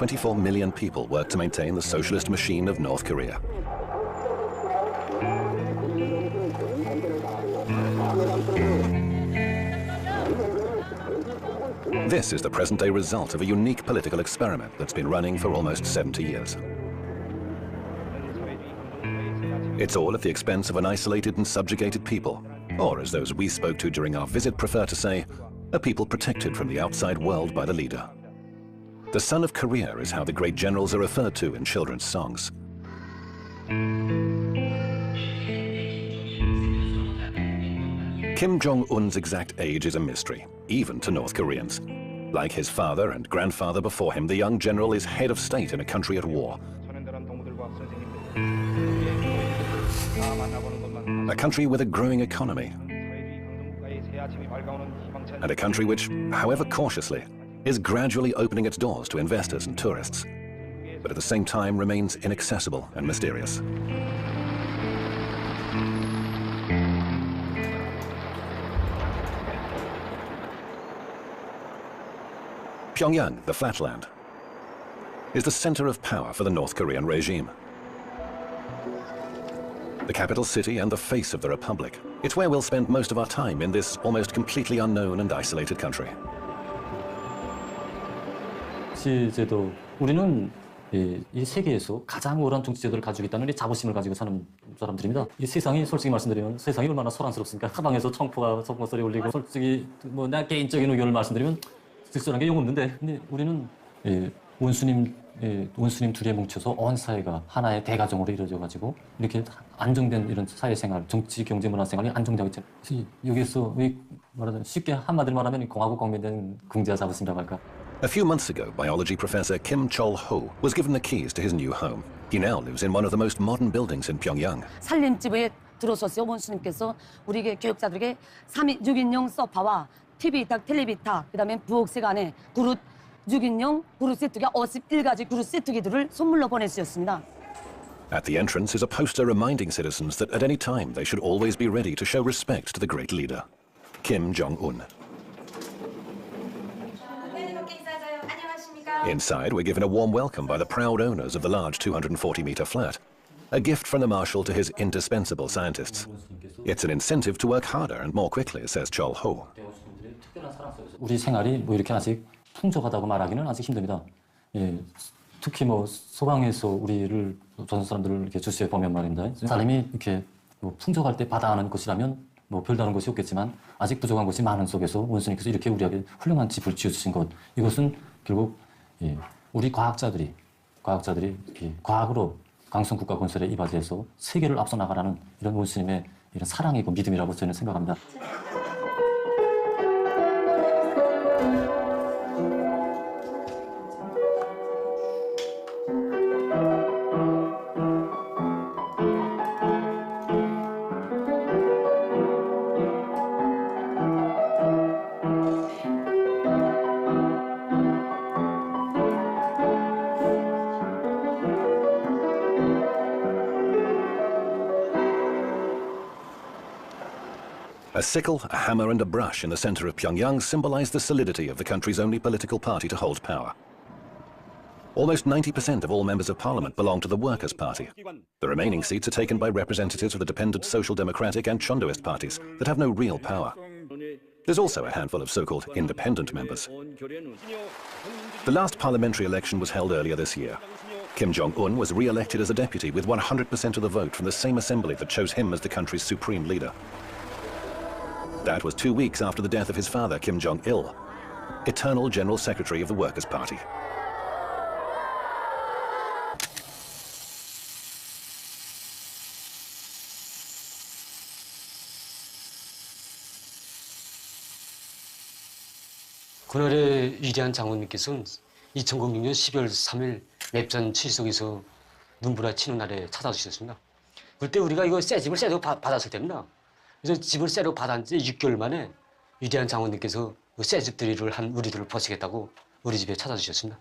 24 million people work to maintain the socialist machine of North Korea. This is the present-day result of a unique political experiment that's been running for almost 70 years. It's all at the expense of an isolated and subjugated people, or as those we spoke to during our visit prefer to say, a people protected from the outside world by the leader. The son of Korea is how the great generals are referred to in children's songs. Kim Jong-un's exact age is a mystery, even to North Koreans. Like his father and grandfather before him, the young general is head of state in a country at war. A country with a growing economy. And a country which, however cautiously, is gradually opening its doors to investors and tourists, but at the same time remains inaccessible and mysterious. Pyongyang, the flatland, is the center of power for the North Korean regime. The capital city and the face of the republic. It's where we'll spend most of our time in this almost completely unknown and isolated country. 정치제도, 우리는 이 세계에서 가장 우월한 정치제도를 가지고 있다는 이 자부심을 가지고 사는 사람들입니다. 이 세상이 솔직히 말씀드리면 세상이 얼마나 소란스럽습니까? 사방에서 청포가 소리 올리고 솔직히 뭐 나 개인적인 의견을 말씀드리면 특별한 게 용 없는데, 근데 우리는 원수님 둘이 뭉쳐서 온 사회가 하나의 대가정으로 이루어져 가지고 이렇게 안정된 이런 사회생활, 정치, 경제, 문화생활이 안정되고 있잖아요. 여기서 말하자면 쉽게 한마디로 말하면 공화국 국민된 긍지와 자부심이라고 할까. A few months ago, biology professor Kim Chol-ho was given the keys to his new home. He now lives in one of the most modern buildings in Pyongyang. 살림집에 들어섰어요. 원수님께서 우리 교육자들에게 6인용 소파와 TV탁, 텔레비탁, 그다음에 부엌색 안에 그릇 6인용 그릇 세트가 51가지 그릇 세트기들을 선물로 보내주셨습니다. At the entrance is a poster reminding citizens that at any time they should always be ready to show respect to the great leader, Kim Jong-un. Inside, we're given a warm welcome by the proud owners of the large 240-meter flat, a gift from the marshal to his indispensable scientists. It's an incentive to work harder and more quickly, says Chol-ho. 우리 생활이 뭐 이렇게 아직 풍족하다고 말하기는 아직 힘듭니다. 예, 특히 뭐 소방에서 우리를 조선 사람들을 이렇게 주시해 보면 말입니다. 사람이 이렇게 뭐 풍족할 때 받아하는 것이라면 뭐 별다른 것이 없겠지만 아직 부족한 것이 많은 속에서 원수님께서 이렇게 우리에게 훌륭한 집을 지어주신 것, 이것은 결국 우리 과학자들이 과학으로 강성 국가 건설에 이바지해서 세계를 앞서 나가라는 이런 원수님의 이런 사랑이고 믿음이라고 저는 생각합니다. A sickle, a hammer and a brush in the center of Pyongyang symbolize the solidity of the country's only political party to hold power. Almost 90% of all members of parliament belong to the Workers' Party. The remaining seats are taken by representatives of the dependent Social Democratic and Chondoist parties that have no real power. There's also a handful of so-called independent members. The last parliamentary election was held earlier this year. Kim Jong-un was re-elected as a deputy with 100% of the vote from the same assembly that chose him as the country's supreme leader. That was 2 weeks after the death of his father, Kim Jong-il, eternal General Secretary of the Workers' Party. 그날의 위대한 장군님께서는 2006년 12월 3일 맵전 칠석에서 눈보라 치는 날에 찾아주셨습니다. 그때 우리가 이거 새 집을 새로 받았을 때입니다. 그래서 집을 새로 받은 지 6개월 만에 위대한 장군님께서 새 집들이를 한 우리들을 보시겠다고 우리 집에 찾아주셨습니다.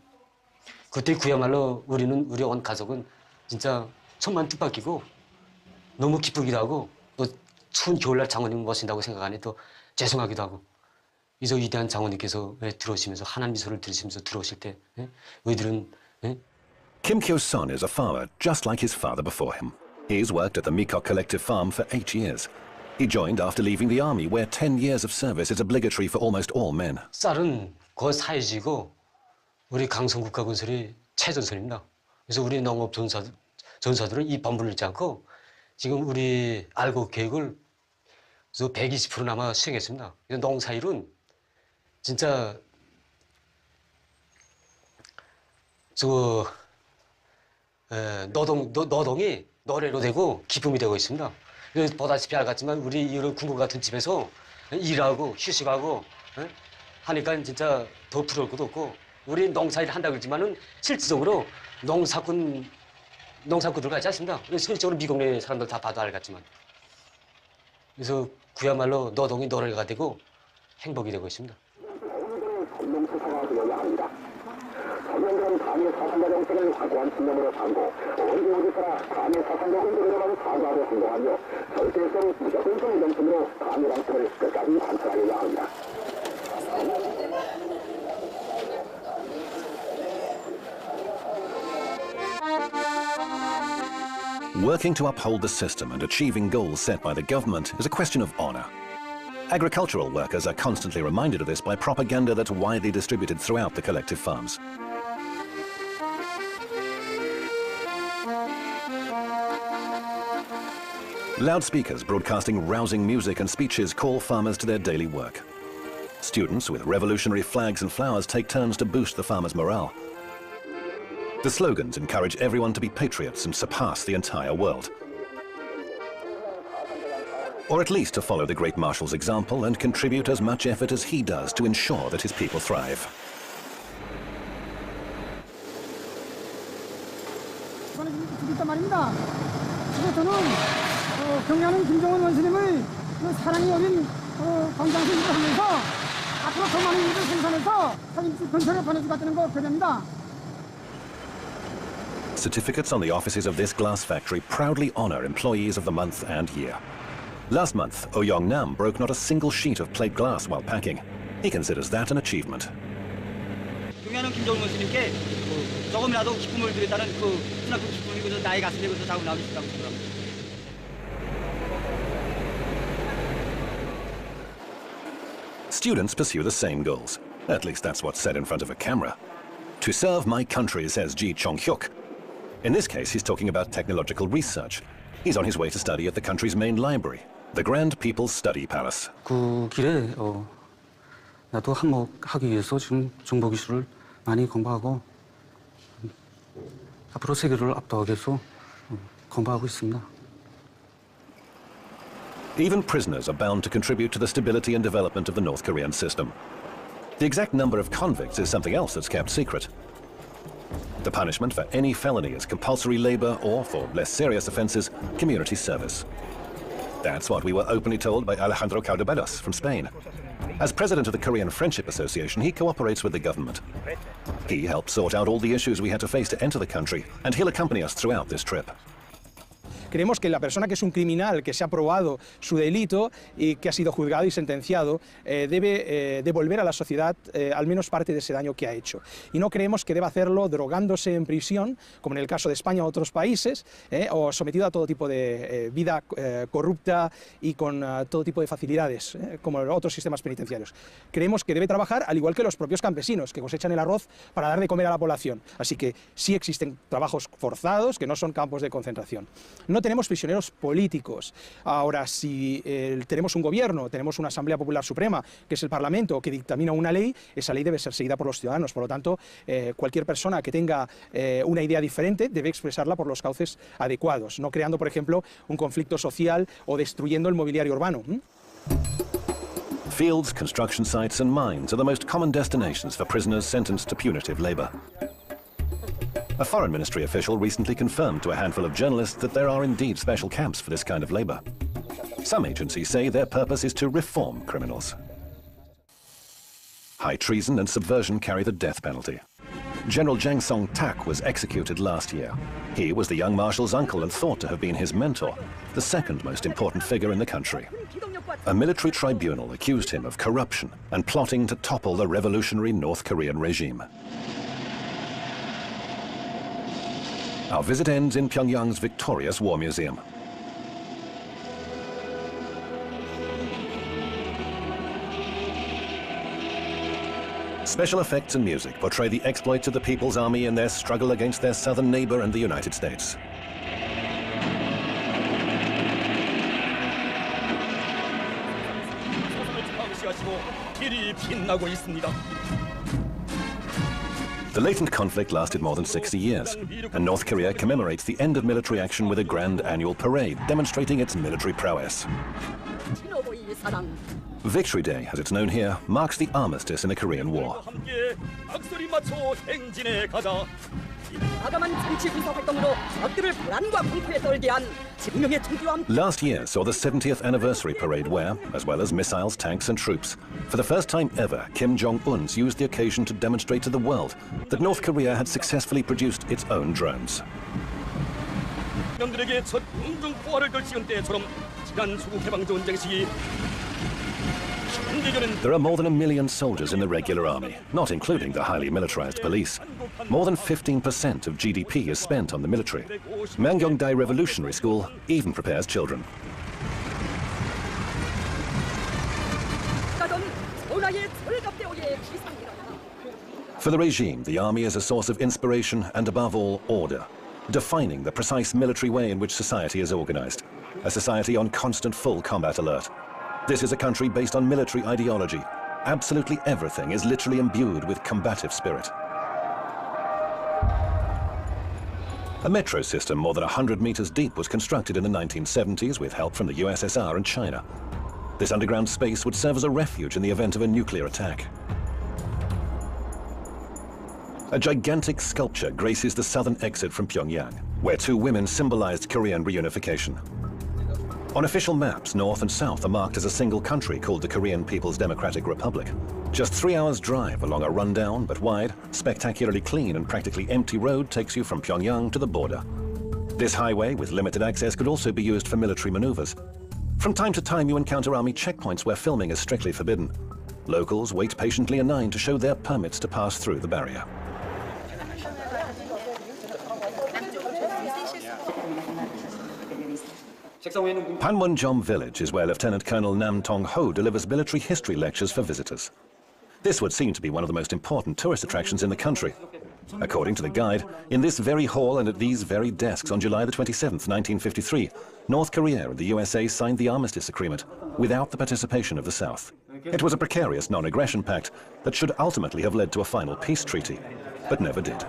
그때 그야말로 우리 온 가족은 진짜 손만 뜻밖이고 너무 기쁘기도 하고 또 추운 겨울날 장군님을 모신다고 생각하니 또 죄송하기도 하고, 그래서 위대한 장군님께서 들어오시면서 환한 미소를 들으시면서 들어오실 때 우리들은 예? Kim Kyo-son is a farmer just like his father before him. He's worked at the Mikok Collective Farm for 8 years. He joined after leaving the army, where 10 years of service is obligatory for almost all men. 쌀은 거사해지고 우리 강성국가건설이 최전선입니다. 그래서 우리 농업 전사들은 이 반분을 잊지 않고 지금 우리 알고 계획을 120%나마 수행했습니다. 농사일은 진짜 노동이 노래로 되고 기쁨이 되고 있습니다. 보다시피 알겠지만 우리 이런 궁궐 같은 집에서 일하고 휴식하고 하니까 진짜 더 부러울 것도 없고 우리 농사일 한다 그러지만은 실질적으로 농사꾼들 같지 않습니다. 실질적으로 미국 내 사람들 다 봐도 알겠지만 그래서 그야말로 노동이 노래가 되고 행복이 되고 있습니다. 감히 사상가 정책은 확고한 신념으로 삼고 언제 어디서나 감히 사상가 흔들어가는 사과로 행동하며 절대성 무조건성 정신으로 감히 방식을 끝까지 관철하려고 합니다. Working to uphold the system and achieving goals set by the government is a question of honor. Agricultural workers are constantly reminded of this by propaganda that's widely distributed throughout the collective farms. Loudspeakers broadcasting rousing music and speeches call farmers to their daily work. Students with revolutionary flags and flowers take turns to boost the farmers' morale. The slogans encourage everyone to be patriots and surpass the entire world. Or at least to follow the great marshal's example and contribute as much effort as he does to ensure that his people thrive. 경례하는 김정은 원수님의 사랑이 어린 건강을 유지하면서 앞으로 더 많은 일을 생산해서 건설을 보내주겠다는 거 표현합니다. Certificates on the offices of this glass factory proudly honor employees of the month and year. Last month, Oh Young-nam broke not a single sheet of plate glass while packing. He considers that an achievement. 경례하는 김정은 원수님께 조금이라도 기쁨을 드렸다는 그 순학급 기쁨이 나의 가슴에 자꾸 남으시다고 생각합니다. Students pursue the same goals. At least that's what's said in front of a camera. To serve my country, says Ji Chong-hyuk. In this case, he's talking about technological research. He's on his way to study at the country's main library, the Grand People's Study Palace. 그 길에 나도 한몫하기 위해서 지금 정보기술을 많이 공부하고 앞으로 세계를 압도하기 위해서 공부하고 있습니다. Even prisoners are bound to contribute to the stability and development of the North Korean system. The exact number of convicts is something else that's kept secret. The punishment for any felony is compulsory labor or, for less serious offenses, community service. That's what we were openly told by Alejandro Caldebelos from Spain. As president of the Korean Friendship Association, he cooperates with the government. He helped sort out all the issues we had to face to enter the country, and he'll accompany us throughout this trip. Creemos que la persona que es un criminal, que se ha probado su delito y que ha sido juzgado y sentenciado, debe devolver a la sociedad al menos parte de ese daño que ha hecho. Y no creemos que deba hacerlo drogándose en prisión, como en el caso de España u otros países, o sometido a todo tipo de vida corrupta y con todo tipo de facilidades, como otros sistemas penitenciarios. Creemos que debe trabajar al igual que los propios campesinos, que cosechan el arroz para dar de comer a la población. Así que sí existen trabajos forzados, que no son campos de concentración. No tenemos prisioneros políticos. Ahora, si tenemos un gobierno, tenemos una Asamblea Popular Suprema, que es el Parlamento, que dictamina una ley, esa ley debe ser seguida por los ciudadanos. Por lo tanto, cualquier persona que tenga una idea diferente debe expresarla por los cauces adecuados, no creando, por ejemplo, un conflicto social o destruyendo el mobiliario urbano. Fields, construction sites and mines are the most common destinations for prisoners sentenced to punitive labor. A foreign ministry official recently confirmed to a handful of journalists that there are indeed special camps for this kind of labor. Some agencies say their purpose is to reform criminals. High treason and subversion carry the death penalty. General Jang Song-tak was executed last year. He was the young marshal's uncle and thought to have been his mentor, the second most important figure in the country. A military tribunal accused him of corruption and plotting to topple the revolutionary North Korean regime. Our visit ends in Pyongyang's victorious War Museum. Special effects and music portray the exploits of the People's Army in their struggle against their southern neighbor and the United States. The latent conflict lasted more than 60 years, and North Korea commemorates the end of military action with a grand annual parade, demonstrating its military prowess. Victory Day, as it's known here, marks the armistice in the Korean War. Last year saw the 70th anniversary parade where, as well as missiles, tanks and troops, for the first time ever, Kim Jong-un used the occasion to demonstrate to the world that North Korea had successfully produced its own drones. There are more than 1 million soldiers in the regular army, not including the highly militarized police. More than 15% of GDP is spent on the military. Mangyongdae Revolutionary School even prepares children. For the regime, the army is a source of inspiration and, above all, order, defining the precise military way in which society is organized, a society on constant full combat alert. This is a country based on military ideology. Absolutely everything is literally imbued with combative spirit. A metro system more than 100 meters deep was constructed in the 1970s with help from the USSR and China. This underground space would serve as a refuge in the event of a nuclear attack. A gigantic sculpture graces the southern exit from Pyongyang, where two women symbolized Korean reunification. On official maps, North and South are marked as a single country called the Korean People's Democratic Republic. Just 3 hours' drive along a rundown but wide, spectacularly clean and practically empty road takes you from Pyongyang to the border. This highway with limited access could also be used for military maneuvers. From time to time you encounter army checkpoints where filming is strictly forbidden. Locals wait patiently in line to show their permits to pass through the barrier. Panmunjom village is where Lieutenant Colonel Nam Tong-ho delivers military history lectures for visitors. This would seem to be one of the most important tourist attractions in the country. According to the guide, in this very hall and at these very desks on July the 27th, 1953, North Korea and the USA signed the Armistice Agreement without the participation of the South. It was a precarious non-aggression pact that should ultimately have led to a final peace treaty, but never did.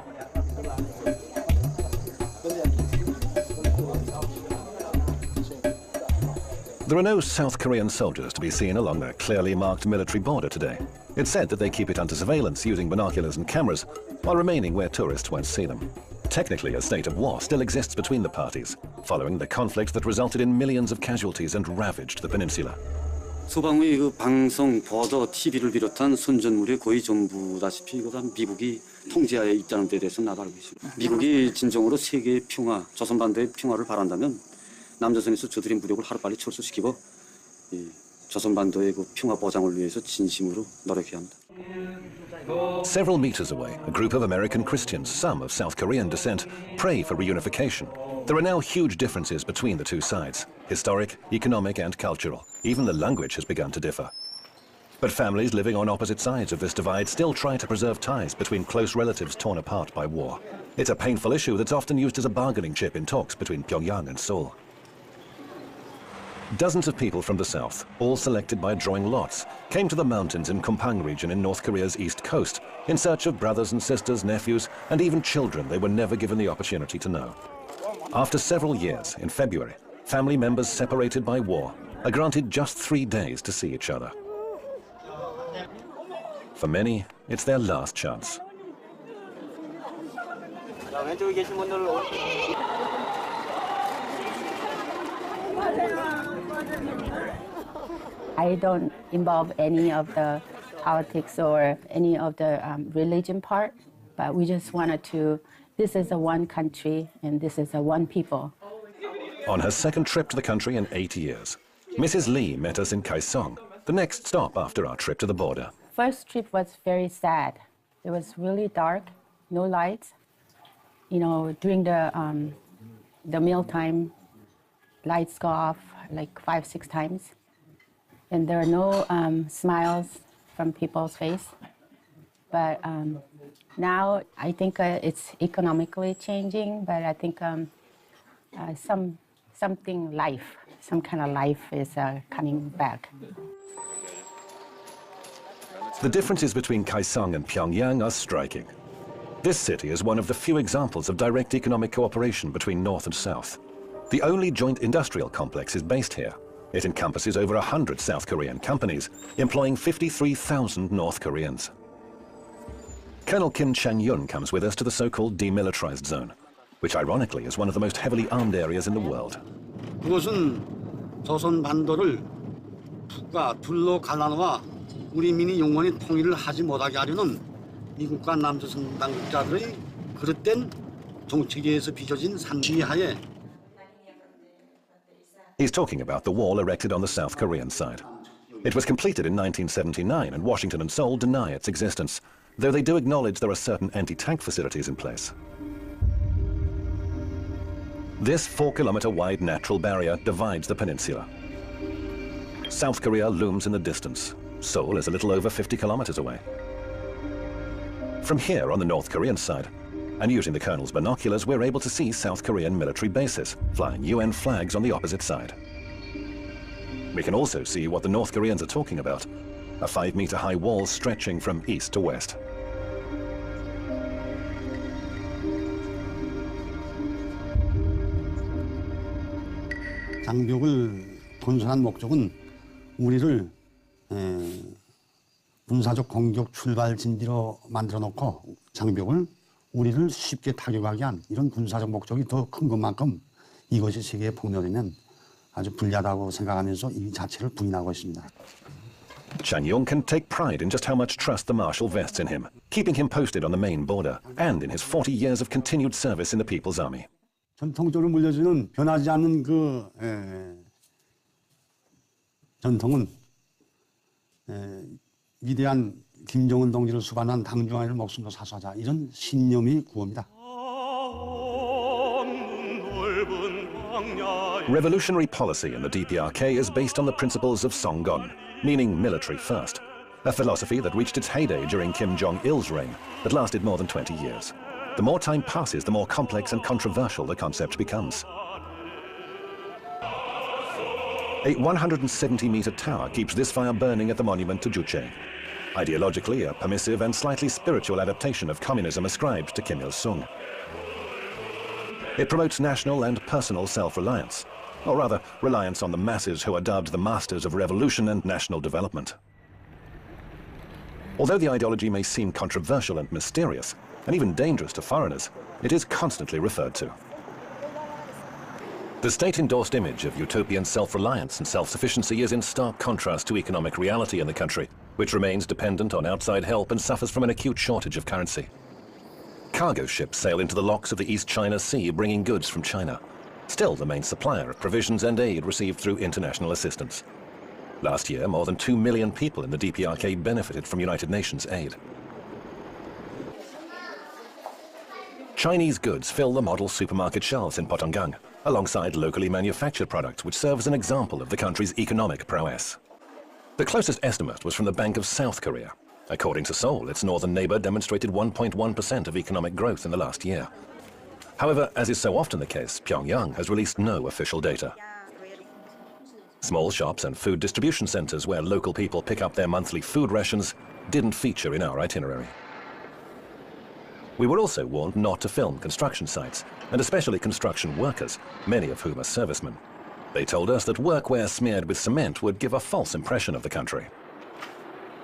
There are no South Korean soldiers to be seen along the clearly marked military border today. It's said that they keep it under surveillance using binoculars and cameras, while remaining where tourists won't see them. Technically, a state of war still exists between the parties, following the conflict that resulted in millions of casualties and ravaged the peninsula. 소방의 그 방송, 보도, TV를 비롯한 선전물이 거의 전부다시피 미국이 통제하에 있다는 데 대해서 나도 알고 있습니다. 미국이 진정으로 세계의 평화, 조선반도의 평화를 바란다면 남조선에서 저들의 무력을 하루빨리 철수시키고 이 조선반도의 그 평화 보장을 위해서 진심으로 노력해야 합니다. Several meters away, a group of American Christians, some of South Korean descent, pray for reunification. There are now huge differences between the two sides, historic, economic and cultural. Even the language has begun to differ. But families living on opposite sides of this divide still try to preserve ties between close relatives torn apart by war. It's a painful issue that's often used as a bargaining chip in talks between Pyongyang and Seoul. Dozens of people from the south, all selected by drawing lots, came to the mountains in Kumpang region in North Korea's east coast in search of brothers and sisters, nephews, and even children they were never given the opportunity to know. After several years, in February, family members separated by war are granted just 3 days to see each other. For many, it's their last chance. I don't involve any of the politics or any of the religion part, but we just wanted to, this is a one country and this is a one people. On her second trip to the country in 8 years, Mrs. Lee met us in Kaesong, the next stop after our trip to the border. First trip was very sad. It was really dark, no lights, you know, during the meal time, lights go off like 5-6 times, and there are no smiles from people's face. But now I think it's economically changing, but I think some kind of life is coming back. The differences between Kaesong and Pyongyang are striking. This city is one of the few examples of direct economic cooperation between North and South. The only joint industrial complex is based here. It encompasses over 100 South Korean companies, employing 53,000 North Koreans. Colonel Kim Chang-yun comes with us to the so-called demilitarized zone, which ironically is one of the most heavily armed areas in the world. 그것은 조선 반도를 북과 둘로 갈라놓아 우리 민이 영원히 통일을 하지 못하게 하려는 미국과 남조선 당국자들의 그릇된 정치계에서 빚어진 산지하에. He's talking about the wall erected on the South Korean side. It was completed in 1979, and Washington and Seoul deny its existence, though they do acknowledge there are certain anti-tank facilities in place. This 4-kilometer-wide natural barrier divides the peninsula. South Korea looms in the distance. Seoul is a little over 50 kilometers away. From here on the North Korean side, and using the Colonel's binoculars, we're able to see South Korean military bases, flying UN flags on the opposite side. We can also see what the North Koreans are talking about, a 5-meter-high wall stretching from east to west. 장벽을 건설한 목적은 우리를 군사적 공격 출발 진지로 만들어 놓고 장벽을 우리를 쉽게 타격하게 한 이런 군사적 목적이 더 큰 것만큼 이것이 세계의 폭력에는 아주 불리하다고 생각하면서 이 자체를 부인하고 있습니다. Chang-yun can take pride in just how much trust the Marshal vests in him, keeping him posted on the main border and in his 40 years of continued service in the People's Army. 전통적으로 물려주는 변하지 않는 그 전통은 위대한 김정은 동지를 수반한 당중앙을 목숨으로 사수하자 이런 신념이 구호입니다. Revolutionary policy in the DPRK is based on the principles of Songgon, meaning military first, a philosophy that reached its heyday during Kim Jong-il's reign, that lasted more than 20 years. The more time passes, the more complex and controversial the concept becomes. A 170-meter tower keeps this fire burning at the monument to Juche, ideologically a permissive and slightly spiritual adaptation of communism ascribed to Kim Il-sung. It promotes national and personal self-reliance, or rather, reliance on the masses who are dubbed the masters of revolution and national development. Although the ideology may seem controversial and mysterious, and even dangerous to foreigners, it is constantly referred to. The state-endorsed image of utopian self-reliance and self-sufficiency is in stark contrast to economic reality in the country, which remains dependent on outside help and suffers from an acute shortage of currency. Cargo ships sail into the locks of the East China Sea, bringing goods from China, still the main supplier of provisions and aid received through international assistance. Last year, more than 2 million people in the DPRK benefited from United Nations aid. Chinese goods fill the model supermarket shelves in Potonggang, alongside locally manufactured products which serve as an example of the country's economic prowess. The closest estimate was from the Bank of South Korea. According to Seoul, its northern neighbor demonstrated 1.1% of economic growth in the last year. However, as is so often the case, Pyongyang has released no official data. Small shops and food distribution centers where local people pick up their monthly food rations didn't feature in our itinerary. We were also warned not to film construction sites, and especially construction workers, many of whom are servicemen. They told us that workwear smeared with cement would give a false impression of the country.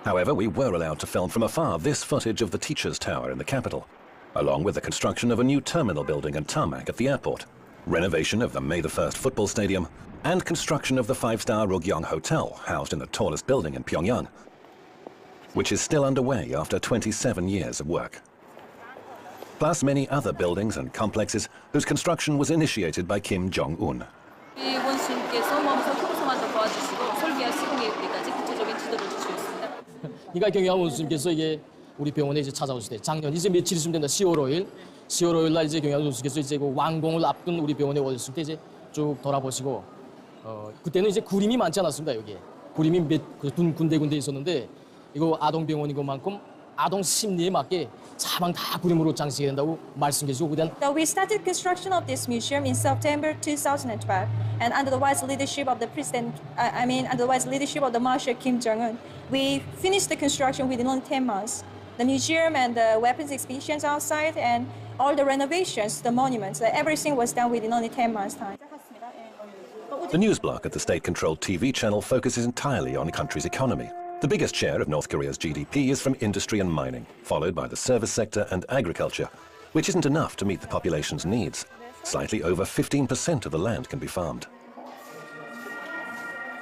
However, we were allowed to film from afar this footage of the Teachers' Tower in the capital, along with the construction of a new terminal building and tarmac at the airport, renovation of the May the 1st football stadium, and construction of the 5-star Rugyong Hotel, housed in the tallest building in Pyongyang, which is still underway after 27 years of work. Plus many other buildings and complexes whose construction was initiated by Kim Jong-un. 그러니까 경영 원수님께서 이게 우리 병원에 이제 찾아오실 때 작년 이제 며칠 있으면 된다. 10월 5일 10월 5일 날 이제 경영 교수께서 이제 그 완공을 앞둔 우리 병원에 오셨을 때 이제 쭉 돌아보시고 그때는 이제 구림이 많지 않았습니다. 여기에 구림이 군데 있었는데 이거 아동 병원인 것만큼 아동 심리에 맞게 사방 다 구림으로 장식해야 된다고 말씀해 주시고 그다음 So we started construction of this museum in September 2012, and under the wise leadership of the president, under the wise leadership of the Marshal Kim Jong-un, we finished the construction within only 10 months. The museum and the weapons exhibitions outside, and all the renovations, the monuments, everything was done within only 10 months' time. The news block at the state-controlled TV channel focuses entirely on the country's economy. The biggest share of North Korea's GDP is from industry and mining, followed by the service sector and agriculture, which isn't enough to meet the population's needs. Slightly over 15% of the land can be farmed.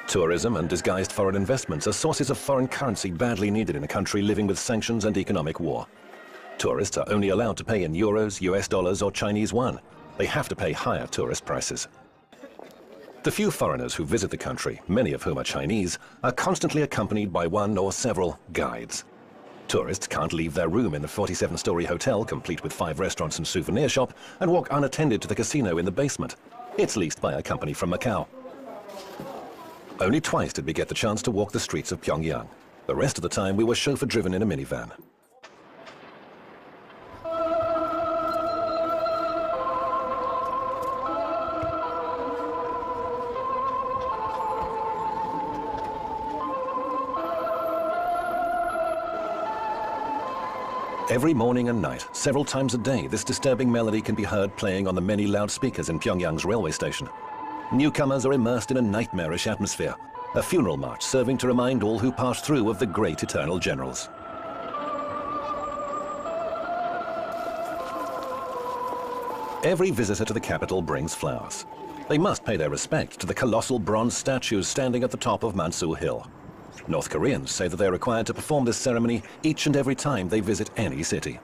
Tourism and disguised foreign investments are sources of foreign currency badly needed in a country living with sanctions and economic war. Tourists are only allowed to pay in euros, US dollars or Chinese yuan. They have to pay higher tourist prices. The few foreigners who visit the country, many of whom are Chinese, are constantly accompanied by one or several guides. Tourists can't leave their room in the 47-story hotel, complete with 5 restaurants and souvenir shop, and walk unattended to the casino in the basement. It's leased by a company from Macau. Only twice did we get the chance to walk the streets of Pyongyang. The rest of the time we were chauffeur-driven in a minivan. Every morning and night, several times a day, this disturbing melody can be heard playing on the many loudspeakers in Pyongyang's railway station. Newcomers are immersed in a nightmarish atmosphere, a funeral march serving to remind all who pass through of the great eternal generals. Every visitor to the capital brings flowers. They must pay their respect to the colossal bronze statues standing at the top of Mansu Hill. North Koreans say that they're required to perform this ceremony each and every time they visit any city.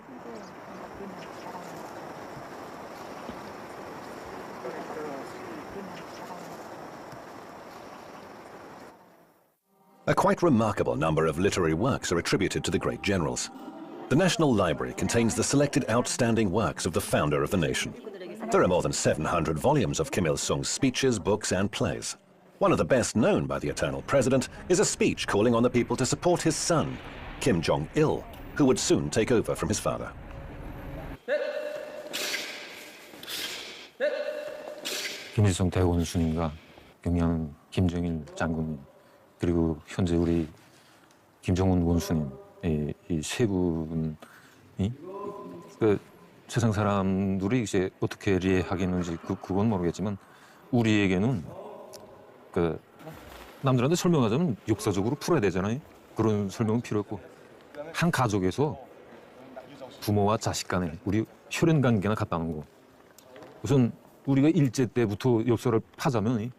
A quite remarkable number of literary works are attributed to the great generals. The National Library contains the selected outstanding works of the founder of the nation. There are more than 700 volumes of Kim Il-sung's speeches, books and plays. One of the best known by the eternal president is a speech calling on the people to support his son, Kim Jong-il, who would soon take over from his father. 김일성 대원수님과 평양 김정일 장군님 그리고 현재 우리 김정은 원수님 이 세 분이 그 세상 사람들이 이제 어떻게 이해하겠는지 그건 모르겠지만 우리에게는 그 남들한테 설명하자면 역사적으로 풀어야 되잖아요. 그런 설명은 필요 없고 한 가족에서 부모와 자식 간에 우리 혈연 관계나 같다는 거. 우선 우리가 일제 때부터 역사를 파자면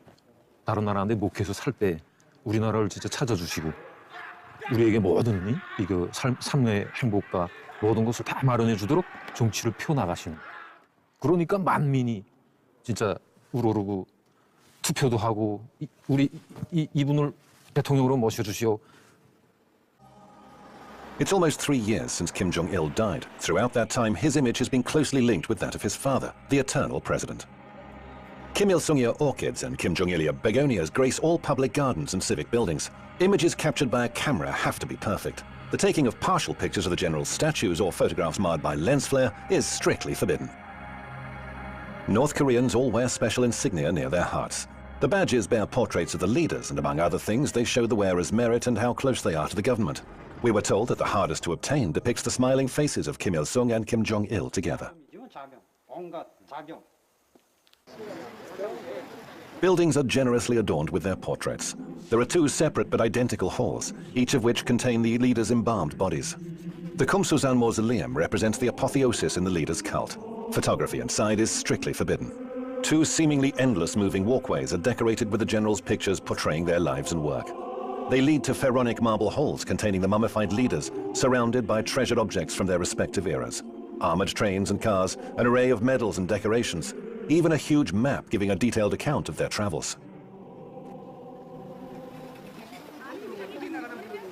다른 나라한테 목해서 살 때 우리나라를 진짜 찾아주시고 우리에게 모든 이거 삶의 행복과 모든 것을 다 마련해 주도록 정치를 펴나가시는. 그러니까 만민이 진짜 우러르고 투표도 하고 우리 이분을 대통령으로 모셔주시오. It's almost 3 years since Kim Jong-il died. Throughout that time, his image has been closely linked with that of his father, the eternal president. Kim Il-sung orchids and Kim Jong-il begonias grace all public gardens and civic buildings. Images captured by a camera have to be perfect. The taking of partial pictures of the general's statues or photographs marred by lens flare is strictly forbidden. North Koreans all wear special insignia near their hearts. The badges bear portraits of the leaders, and among other things, they show the wearer's merit and how close they are to the government. We were told that the hardest to obtain depicts the smiling faces of Kim Il-sung and Kim Jong-il together. Buildings are generously adorned with their portraits. There are 2 separate but identical halls, each of which contain the leaders' embalmed bodies. The Kumsusan Mausoleum represents the apotheosis in the leader's cult. Photography inside is strictly forbidden. 2 seemingly endless moving walkways are decorated with the generals' pictures portraying their lives and work. They lead to pharaonic marble halls containing the mummified leaders, surrounded by treasured objects from their respective eras. Armored trains and cars, an array of medals and decorations, even a huge map giving a detailed account of their travels.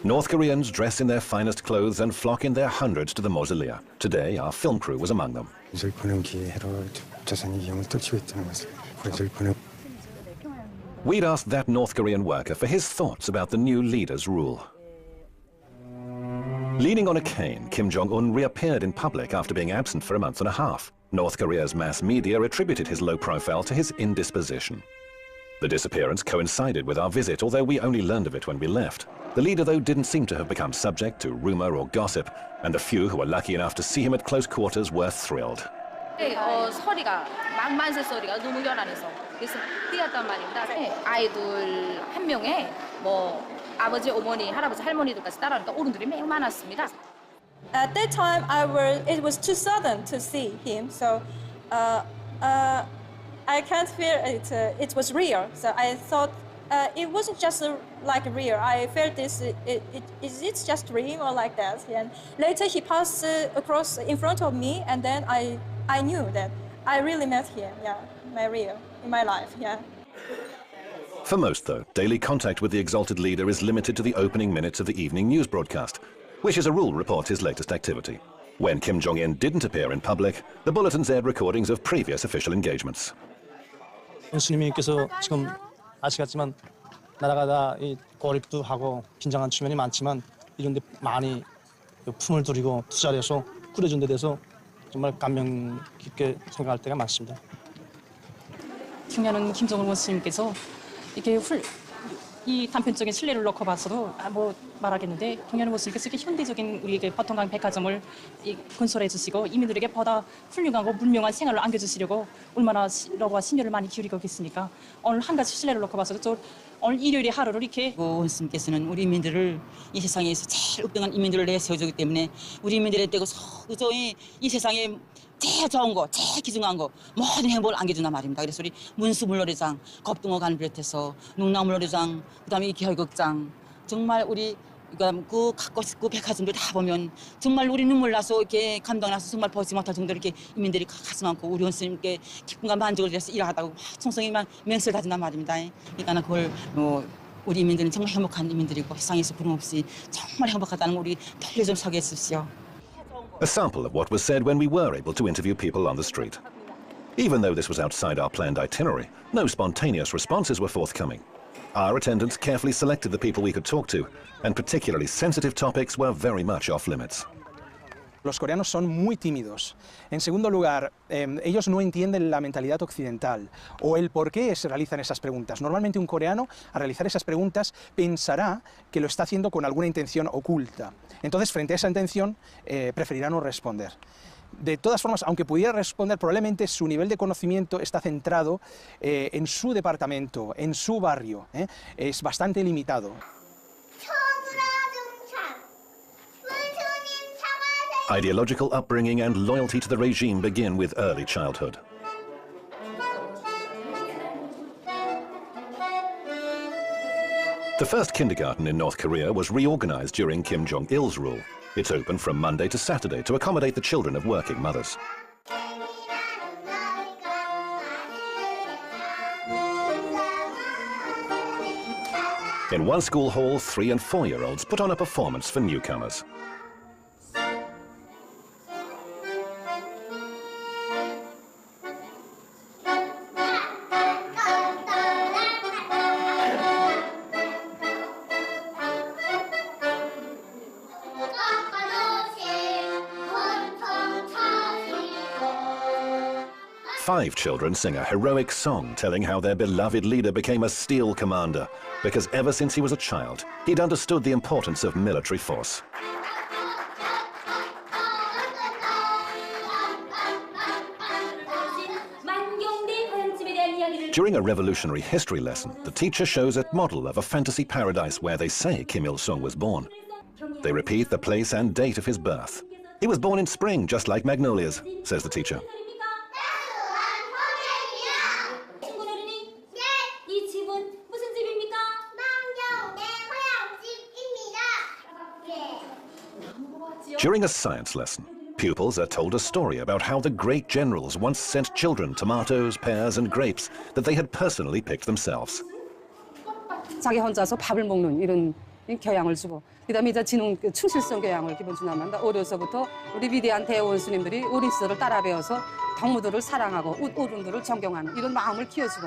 North Koreans dress in their finest clothes and flock in their hundreds to the mausolea. Today, our film crew was among them. We'd asked that North Korean worker for his thoughts about the new leader's rule. Leaning on a cane, Kim Jong-un reappeared in public after being absent for a month and a half. North Korea's mass media attributed his low profile to his indisposition. The disappearance coincided with our visit, although we only learned of it when we left. The leader, though, didn't seem to have become subject to rumor or gossip, and the few who were lucky enough to see him at close quarters were thrilled. 소리가 망만세 소리가 너무 요란해서 그래서 뛰었단 말입니다. 아이들 한 명에 뭐 아버지, 어머니, 할아버지, 할머니들까지 따라오니까 어른들이 매우 많았습니다. At that time, it was too sudden to see him, so I can't feel it. It was real, so I thought it wasn't just like real. I felt this. Is it just dream or like that? And later he passed across in front of me, and then I knew that I really met him. Yeah, in my life. Yeah. For most, though, daily contact with the exalted leader is limited to the opening minutes of the evening news broadcast, which as a rule reports his latest activity. When Kim Jong-un didn't appear in public, the bulletins aired recordings of previous official engagements. 원수님께서 지금 아시겠지만 나라가 다 고립도 하고 긴장한 측면이 많지만 이런 데 많이 품을 들이고 투자를 해서 꾸려준 데 대해서 정말 감명 깊게 생각할 때가 많습니다. 중요한 김정은 원수님께서 이렇게 이 단편적인 실내를 놓고 봐서도 뭐 말하겠는데 경연 원수님께서 이렇게 현대적인 우리에게 바통강 백화점을 건설해 주시고 이민들에게 보다 훌륭하고 문명한 생활을 안겨주시려고 얼마나 러브와 심혈을 많이 기울이고 계십니까? 오늘 한 가지 실내를 놓고 봐서도 또 오늘 일요일의 하루를 이렇게 원수님께서는 우리 이민들을 이 세상에서 제일 우등한 이민들을 내세워주기 때문에 우리 이민들에 떼고 서서히 이 세상에 제일 좋은 거, 제일 기중한 거 모든 행복을 안겨준단 말입니다. 그래서 우리 문수물놀이장, 겁등어관 비롯해서 농나물놀이장, 그다음에 이 겨울극장 정말 우리 그 갖고 싶고 백화점들 다 보면 정말 우리 눈물 나서 이렇게 감동나서 정말 보지 못할 정도로 이렇게 이민들이 가슴 많고 우리 원수님께 기쁨과 만족을 위해서 일하다고 충성이만 맹세를 다진단 말입니다. 그러니까 그걸 우리 이민들은 정말 행복한 이민들이고 세상에서 부름없이 정말 행복하다는 걸 우리 널리 좀 소개해 주십시오. A sample of what was said when we were able to interview people on the street. Even though this was outside our planned itinerary, no spontaneous responses were forthcoming. Our attendants carefully selected the people we could talk to, and particularly sensitive topics were very much off limits. Los coreanos son muy tímidos. En segundo lugar, ellos no entienden la mentalidad occidental o el por qué se realizan esas preguntas. Normalmente un coreano, al realizar esas preguntas, pensará que lo está haciendo con alguna intención oculta. Entonces, frente a esa intención, preferirá no responder. De todas formas, aunque pudiera responder, probablemente su nivel de conocimiento está centrado en su departamento, en su barrio. Es bastante limitado. Ideological upbringing and loyalty to the regime begin with early childhood. The first kindergarten in North Korea was reorganized during Kim Jong-il's rule. It's open from Monday to Saturday to accommodate the children of working mothers. In one school hall, 3- and 4-year-olds put on a performance for newcomers. Five children sing a heroic song telling how their beloved leader became a steel commander because ever since he was a child, he'd understood the importance of military force. During a revolutionary history lesson, the teacher shows a model of a fantasy paradise where they say Kim Il-sung was born. They repeat the place and date of his birth. He was born in spring, just like magnolias, says the teacher. During a science lesson, pupils are told a story about how the great generals once sent children tomatoes, pears, and grapes that they had personally picked themselves. 자기 혼자서 밥을 먹는 이런 교양을 주고 그다음에 이제 지능 충실성 교양을 기본 준답니다. 어려서부터 우리 위대한 대원수님들이 어린 시절을 따라 배워서 동무들을 사랑하고 어른들을 존경하는 이런 마음을 키워주고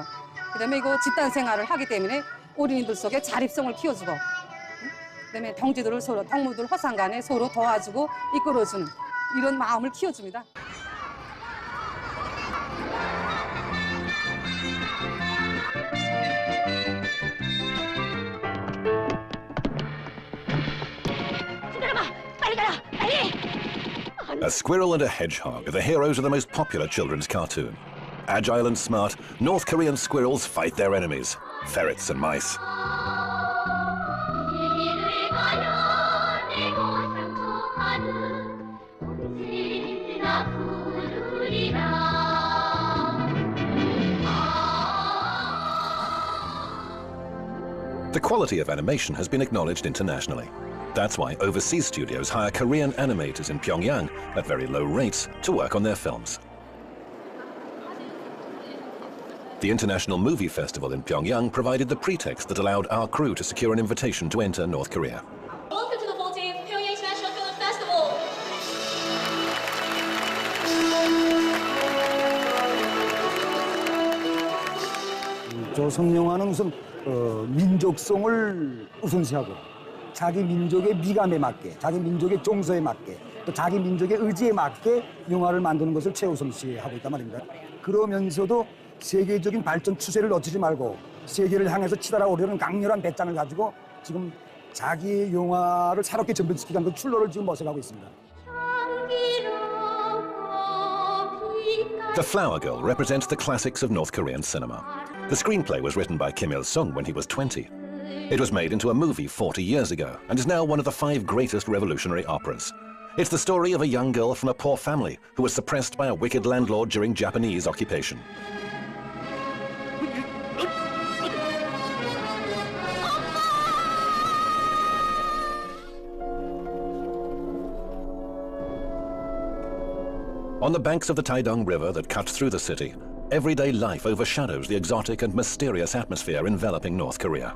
그다음에 이거 집단 생활을 하기 때문에 어린이들 속에 자립성을 키워주고 그다음에 동지들을 서로 동무들 허상간에 서로 도와주고 이끌어주는 이런 마음을 키워줍니다. A squirrel and a hedgehog are the heroes of the most popular children's cartoon. Agile and smart, North Korean squirrels fight their enemies, ferrets and mice. The quality of animation has been acknowledged internationally. That's why overseas studios hire Korean animators in Pyongyang at very low rates to work on their films. The International Movie Festival in Pyongyang provided the pretext that allowed our crew to secure an invitation to enter North Korea. Welcome to the 14th Pyongyang International Film Festival. 조선 영화는 우선 민족성을 우선시하고 자기 민족의 미감에 맞게, 자기 민족의 정서에 맞게, 또 자기 민족의 의지에 맞게 영화를 만드는 것을 최우선시하고 있단 말입니다. 그러면서도 세계적인 발전 추세를 놓치지 말고 세계를 향해서 치달아오려는 강렬한 배짱을 가지고 지금 자기의 영화를 새롭게 전변시키기 위한 출로를 지금 모색하고 있습니다. The Flower Girl represents the classics of North Korean cinema. The screenplay was written by Kim Il-sung when he was 20. It was made into a movie 40 years ago and is now one of the 5 greatest revolutionary operas. It's the story of a young girl from a poor family who was suppressed by a wicked landlord during Japanese occupation. On the banks of the Taedong River that cuts through the city, everyday life overshadows the exotic and mysterious atmosphere enveloping North Korea.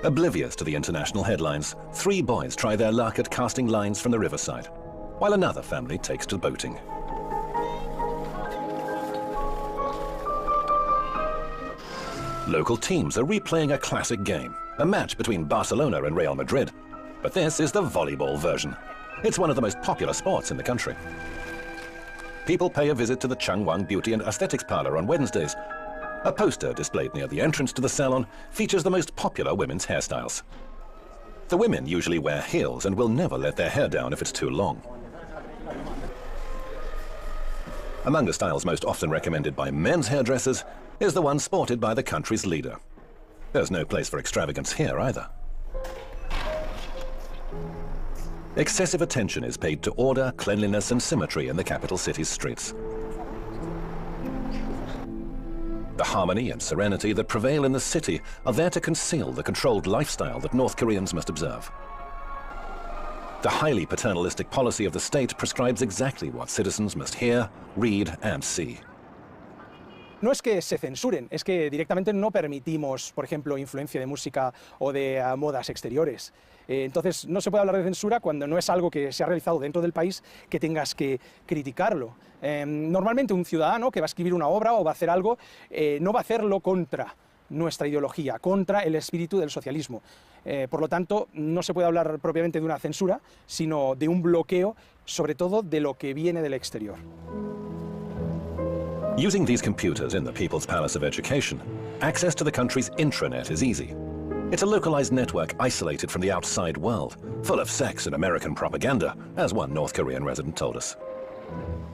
Oblivious to the international headlines, 3 boys try their luck at casting lines from the riverside, while another family takes to boating. Local teams are replaying a classic game, a match between Barcelona and Real Madrid. But this is the volleyball version. It's one of the most popular sports in the country. People pay a visit to the Changwon Beauty and Aesthetics Parlor on Wednesdays. A poster displayed near the entrance to the salon features the most popular women's hairstyles. The women usually wear heels and will never let their hair down if it's too long. Among the styles most often recommended by men's hairdressers is the one sported by the country's leader. There's no place for extravagance here either. Excessive attention is paid to order, cleanliness and symmetry in the capital city's streets. The harmony and serenity that prevail in the city are there to conceal the controlled lifestyle that North Koreans must observe. The highly paternalistic policy of the state prescribes exactly what citizens must hear, read and see. No es que se censuren, es que directamente no permitimos, por ejemplo, influencia de música o de modas exteriores. Entonces, no se puede hablar de censura cuando no es algo que se ha realizado dentro del país que tengas que criticarlo. Normalmente un ciudadano que va a escribir una obra o va a hacer algo, no va a hacerlo contra nuestra ideología, contra el espíritu del socialismo. Por lo tanto, no se puede hablar propiamente de una censura, sino de un bloqueo, sobre todo de lo que viene del exterior. Using these computers in the People's Palace of Education, access to the country's intranet is easy. It's a localized network isolated from the outside world, full of sex and American propaganda, as one North Korean resident told us.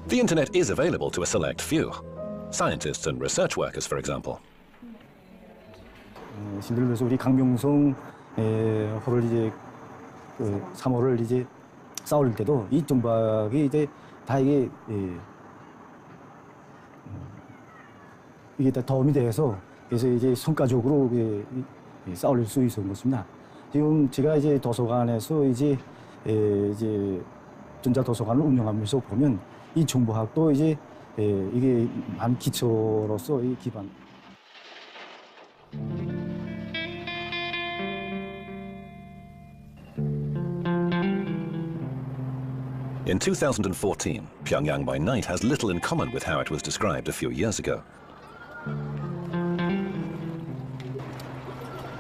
The internet is available to a select few, scientists and research workers, for example. 신들 그래서 우리 강병성 호를 이제 3호를 이제 싸울 때도 이 정박이 이제 다 이게 다 도움이 돼서 그래서 이제 성과적으로 싸울 수 있었던 것입니다. 지금 제가 이제 도서관에서 이제 전자 도서관을 운영하면서 보면 이 정보학도 이제 이게 한 기초로서 이 기반. In 2014, Pyongyang by night has little in common with how it was described a few years ago.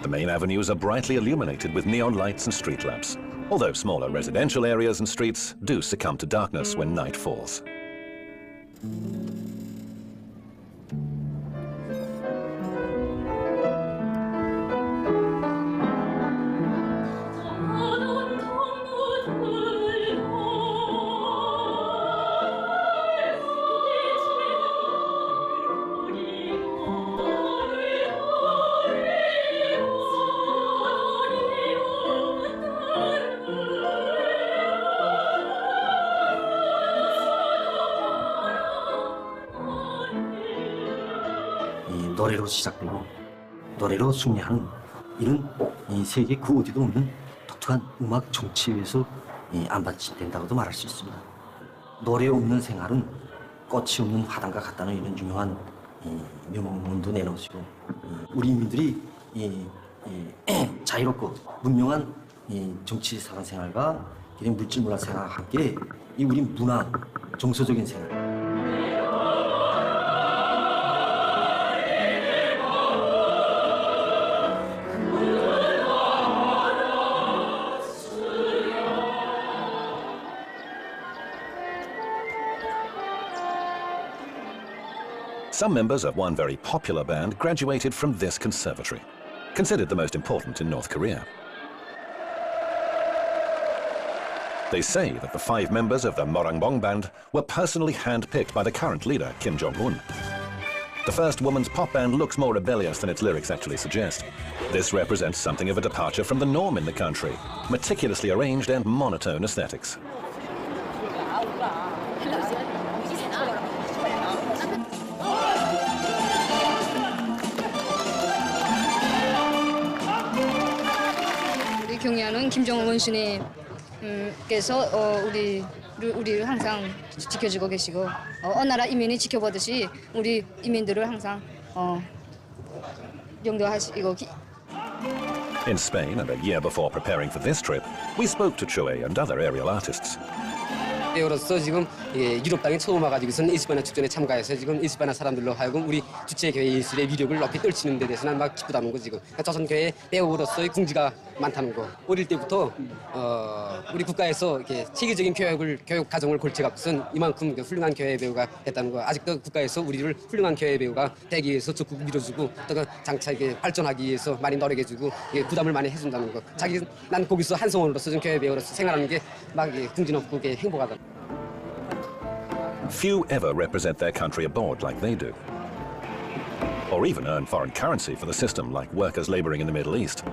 The main avenues are brightly illuminated with neon lights and street lamps, although smaller residential areas and streets do succumb to darkness when night falls. 노래로 시작되고 노래로 승리하는 이런 이 세계 그 어디도 없는 독특한 음악 정치에서 안반집된다고도 말할 수 있습니다. 노래 없는 생활은 꽃이 없는 화단과 같다는 이런 유명한 명문도 내놓으시고 우리 인민들이 자유롭고 문명한 정치 사관 생활과 물질 문화 생활과 함께 이 우리 문화 정서적인 생활. Some members of one very popular band graduated from this conservatory, considered the most important in North Korea. They say that the 5 members of the Morangbong band were personally handpicked by the current leader, Kim Jong-un. The first woman's pop band looks more rebellious than its lyrics actually suggest. This represents something of a departure from the norm in the country, meticulously arranged and monotone aesthetics. 경의하는 김정은 원수님께서 우리를 항상 지켜주고 계시고 어느 나라 이민이 지켜보듯이 우리 이민들을 항상 영도하시고. In Spain, and a year before preparing for this trip, we spoke to Chue and other aerial artists. 배우로서 지금 유럽 땅에 처음 와가지고서는 이스파나 축전에 참가해서 지금 이스파나 사람들로 하여금 우리 주체 교회 예술의 위력을 높이 떨치는 데 대해서는 막 기쁘다는 거 지금. 조선 교회 배우로서의 궁지가 많다는 거. 어릴 때부터 우리 국가에서 이렇게 세계적인 교육 과정을 골쳐갖고선 이만큼 훌륭한 교회 배우가 됐다는 거. 아직도 국가에서 우리를 훌륭한 교회 배우가 되기 위해서 적극 밀어주고 또 장차 이게 발전하기 위해서 많이 노력해주고 부담을 많이 해준다는 거. 난 거기서 한성원으로서 좀 교회 배우로서 생활하는 게 막 궁지높고 행복하다. Few ever represent their country abroad like they do, or even earn foreign currency for the system like workers laboring in the Middle East.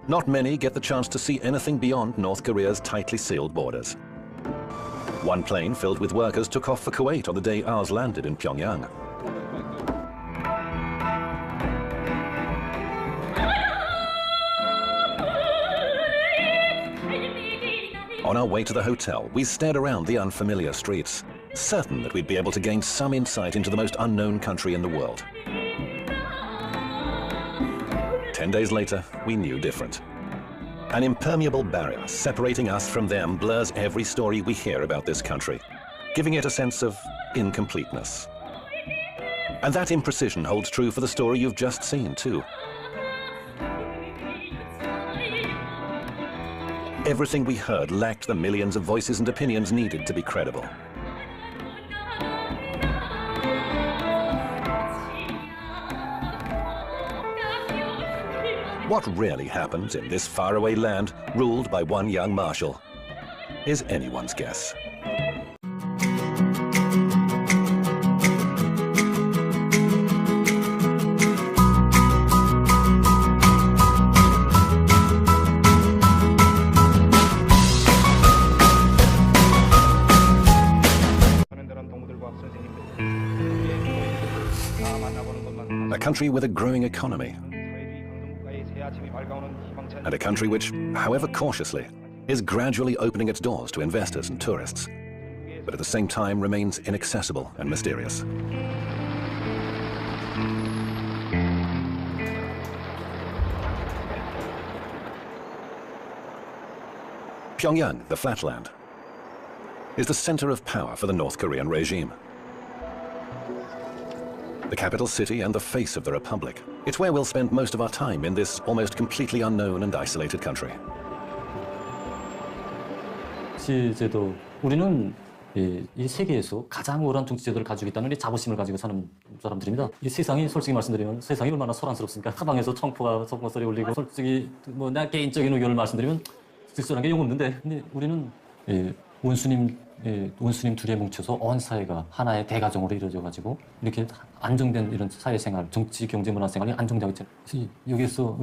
Not many get the chance to see anything beyond North Korea's tightly sealed borders. One plane filled with workers took off for Kuwait on the day ours landed in Pyongyang. On our way to the hotel, we stared around the unfamiliar streets, certain that we'd be able to gain some insight into the most unknown country in the world. 10 days later, we knew different. An impermeable barrier separating us from them blurs every story we hear about this country, giving it a sense of incompleteness. And that imprecision holds true for the story you've just seen, too. Everything we heard lacked the millions of voices and opinions needed to be credible. What really happens in this faraway land ruled by one young marshal is anyone's guess. A country with a growing economy, and a country which, however cautiously, is gradually opening its doors to investors and tourists. but at the same time remains inaccessible and mysterious. Pyongyang, the flatland, is the center of power for the North Korean regime. The capital city and the face of the republic. It's where we'll spend most of our time in this almost completely unknown and isolated country. 정치제도, 우리는 이 세계에서 가장 오랜 정치제도를 가지고 있다는 이 자부심을 가지고 사는 사람들입니다. 이 세상이 솔직히 말씀드리면 세상이 얼마나 소란스럽습니까? 사방에서 청포가 소리 울리고 솔직히 뭐 나 개인적인 의견을 말씀드리면 특별한 게 영 없는데 근데 우리는 원수님 둘이 뭉쳐서 온 사회가 하나의 대가정으로 이루어져 가지고 이렇게 안정된 이런 사회생활, 정치, 경제, 문화 생활이 안정되고 있잖아요. 여기서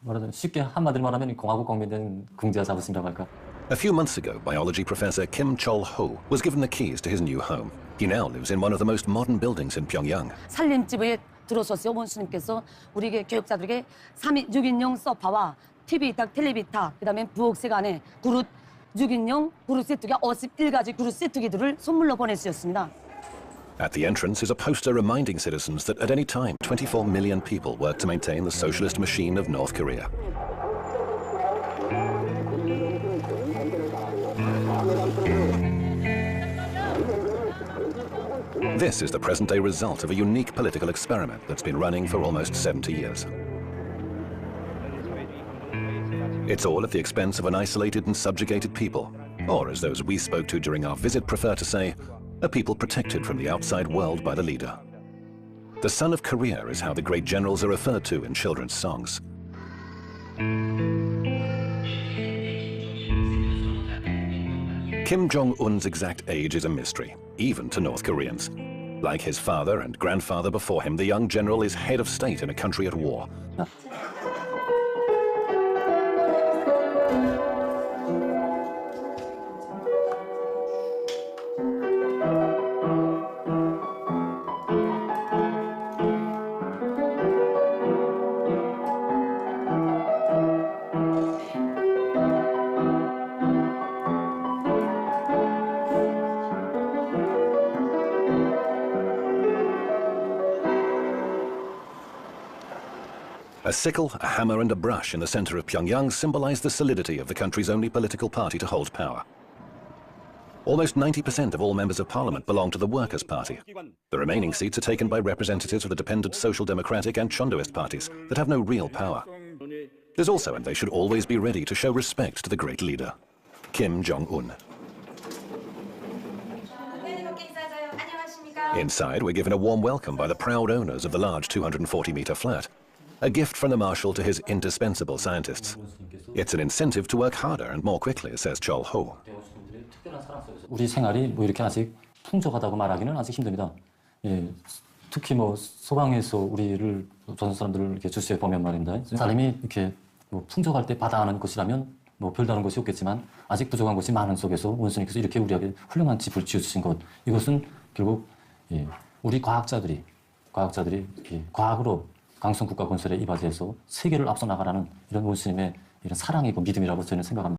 말하자면 쉽게 한마디로 말하면 공화국 국민된 긍지와 자부심이라고 할까. A few months ago, biology professor Kim Chol-ho was given the keys to his new home. He now lives in one of the most modern buildings in Pyongyang. 살림집에 들어섰어요. 원수님께서 우리 교육자들에게 6인용 소파와 TV 탁, 텔레비 탁, 그다음에 부엌색 안에 그릇 6인용 그릇 세트기가 51가지 그릇 세트기들을 선물로 보내주셨습니다. At the entrance is a poster reminding citizens that at any time, 24 million people work to maintain the socialist machine of North Korea. This is the present-day result of a unique political experiment that's been running for almost 70 years. It's all at the expense of an isolated and subjugated people, or as those we spoke to during our visit prefer to say, a people protected from the outside world by the leader. The son of Korea is how the great generals are referred to in children's songs. Kim Jong-un's exact age is a mystery, even to North Koreans. Like his father and grandfather before him, the young general is head of state in a country at war. A sickle, a hammer and a brush in the center of Pyongyang symbolize the solidity of the country's only political party to hold power. Almost 90% of all members of parliament belong to the Workers' Party. The remaining seats are taken by representatives of the dependent Social Democratic and Chondoist parties that have no real power. There's also, and they should always be ready to show respect to the great leader, Kim Jong-un. Inside, we're given a warm welcome by the proud owners of the large 240-meter flat. A gift from the marshal to his indispensable scientists. It's an incentive to work harder and more quickly, says Chol-ho. 우리 생활이 뭐 이렇게 아직 풍족하다고 말하기는 아직 힘듭니다. 특히 뭐 소방에서 우리를 조선 사람들을 이렇게 주시해 보면 말입니다. 사람이 이렇게 뭐 풍족할 때 받아가는 것이라면 뭐 별다른 것이 없겠지만 아직 부족한 것이 많은 속에서 원수님께서 이렇게 우리에게 훌륭한 집을 지어주신 것, 이것은 결국 우리 과학자들이 과학으로 강성 국가 건설에 이바지해서 세계를 앞서 나가라는 이런 원수님의 이런 사랑이고 믿음이라고 저는 생각합니다.